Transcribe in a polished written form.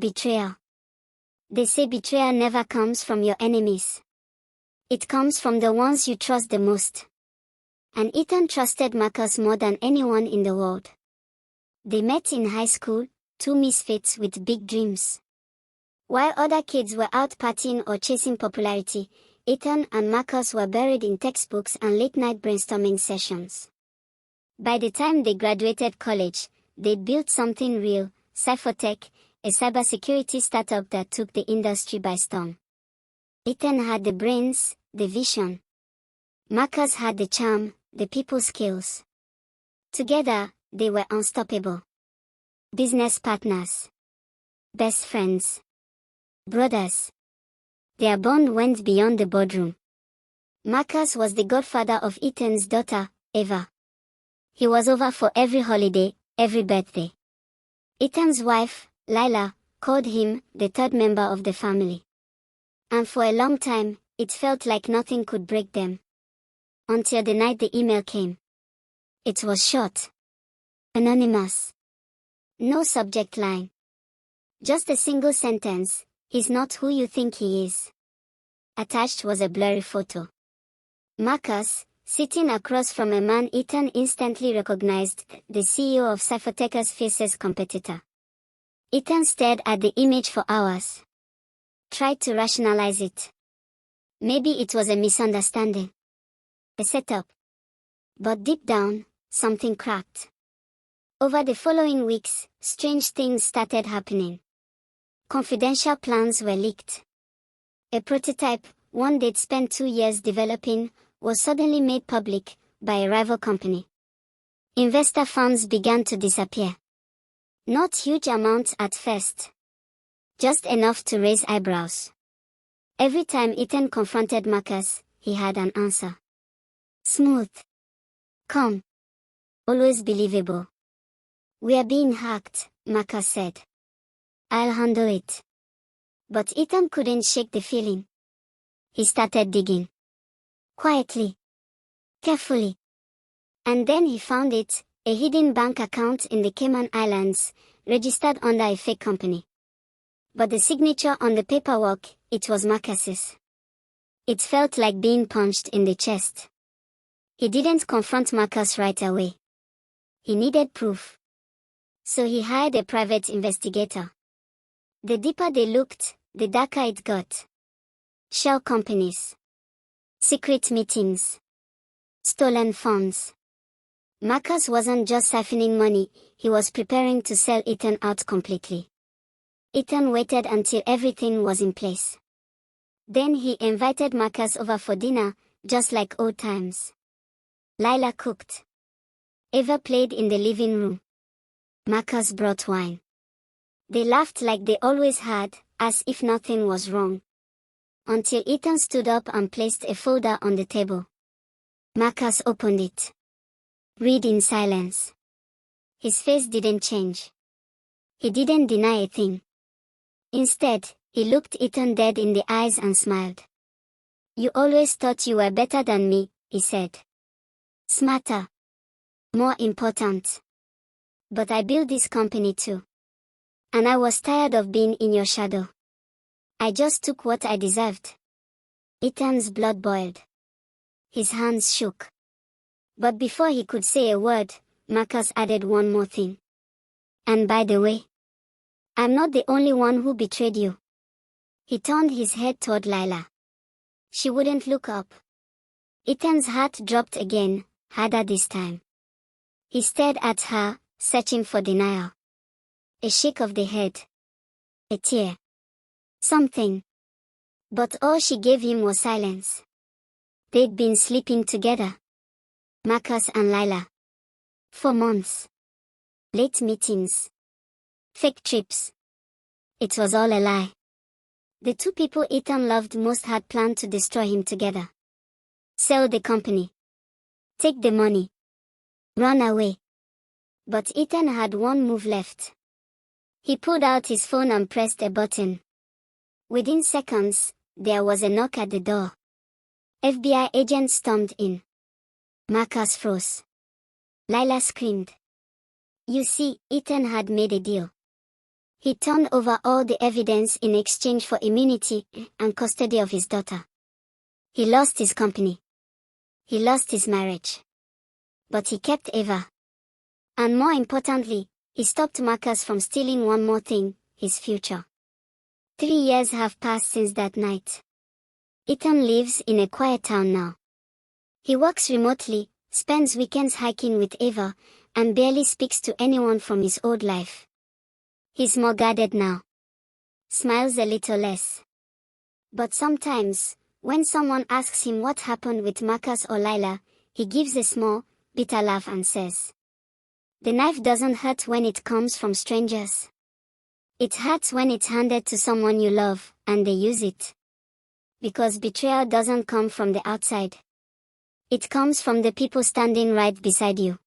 Betrayal. They say betrayal never comes from your enemies. It comes from the ones you trust the most. And Ethan trusted Marcus more than anyone in the world. They met in high school, two misfits with big dreams. While other kids were out partying or chasing popularity, Ethan and Marcus were buried in textbooks and late-night brainstorming sessions. By the time they graduated college, they'd built something real, Cyphertech, a cybersecurity startup that took the industry by storm. Ethan had the brains, the vision. Marcus had the charm, the people skills. Together, they were unstoppable. Business partners. Best friends. Brothers. Their bond went beyond the boardroom. Marcus was the godfather of Ethan's daughter, Eva. He was over for every holiday, every birthday. Ethan's wife, Lila, called him the third member of the family. And for a long time, it felt like nothing could break them. Until the night the email came. It was short. Anonymous. No subject line. Just a single sentence, "He's not who you think he is." Attached was a blurry photo. Marcus, sitting across from a man Ethan instantly recognized, the CEO of Cyphertech's fiercest competitor. Ethan stared at the image for hours. Tried to rationalize it. Maybe it was a misunderstanding. A setup. But deep down, something cracked. Over the following weeks, strange things started happening. Confidential plans were leaked. A prototype, one they'd spent 2 years developing, was suddenly made public by a rival company. Investor funds began to disappear. Not huge amounts at first. Just enough to raise eyebrows. Every time Ethan confronted Marcus, he had an answer. Smooth. Calm. Always believable. "We are being hacked," Marcus said. "I'll handle it." But Ethan couldn't shake the feeling. He started digging. Quietly. Carefully. And then he found it, a hidden bank account in the Cayman Islands, registered under a fake company. But the signature on the paperwork, it was Marcus's. It felt like being punched in the chest. He didn't confront Marcus right away. He needed proof. So he hired a private investigator. The deeper they looked, the darker it got. Shell companies. Secret meetings. Stolen funds. Marcus wasn't just siphoning money, he was preparing to sell Ethan out completely. Ethan waited until everything was in place. Then he invited Marcus over for dinner, just like old times. Lila cooked. Eva played in the living room. Marcus brought wine. They laughed like they always had, as if nothing was wrong. Until Ethan stood up and placed a folder on the table. Marcus opened it. Read in silence. His face didn't change. He didn't deny a thing. Instead, he looked Ethan dead in the eyes and smiled. "You always thought you were better than me," he said. "Smarter. More important. But I built this company too. And I was tired of being in your shadow. I just took what I deserved." Ethan's blood boiled. His hands shook. But before he could say a word, Marcus added one more thing. "And by the way, I'm not the only one who betrayed you." He turned his head toward Lila. She wouldn't look up. Ethan's heart dropped again, harder this time. He stared at her, searching for denial. A shake of the head. A tear. Something. But all she gave him was silence. They'd been sleeping together. Marcus and Lila. For months. Late meetings. Fake trips. It was all a lie. The two people Ethan loved most had planned to destroy him together. Sell the company. Take the money. Run away. But Ethan had one move left. He pulled out his phone and pressed a button. Within seconds, there was a knock at the door. FBI agents stormed in. Marcus froze. Lila screamed. You see, Ethan had made a deal. He turned over all the evidence in exchange for immunity and custody of his daughter. He lost his company. He lost his marriage. But he kept Eva. And more importantly, he stopped Marcus from stealing one more thing, his future. 3 years have passed since that night. Ethan lives in a quiet town now. He works remotely, spends weekends hiking with Eva, and barely speaks to anyone from his old life. He's more guarded now. Smiles a little less. But sometimes, when someone asks him what happened with Marcus or Lila, he gives a small, bitter laugh and says, "The knife doesn't hurt when it comes from strangers. It hurts when it's handed to someone you love, and they use it. Because betrayal doesn't come from the outside. It comes from the people standing right beside you."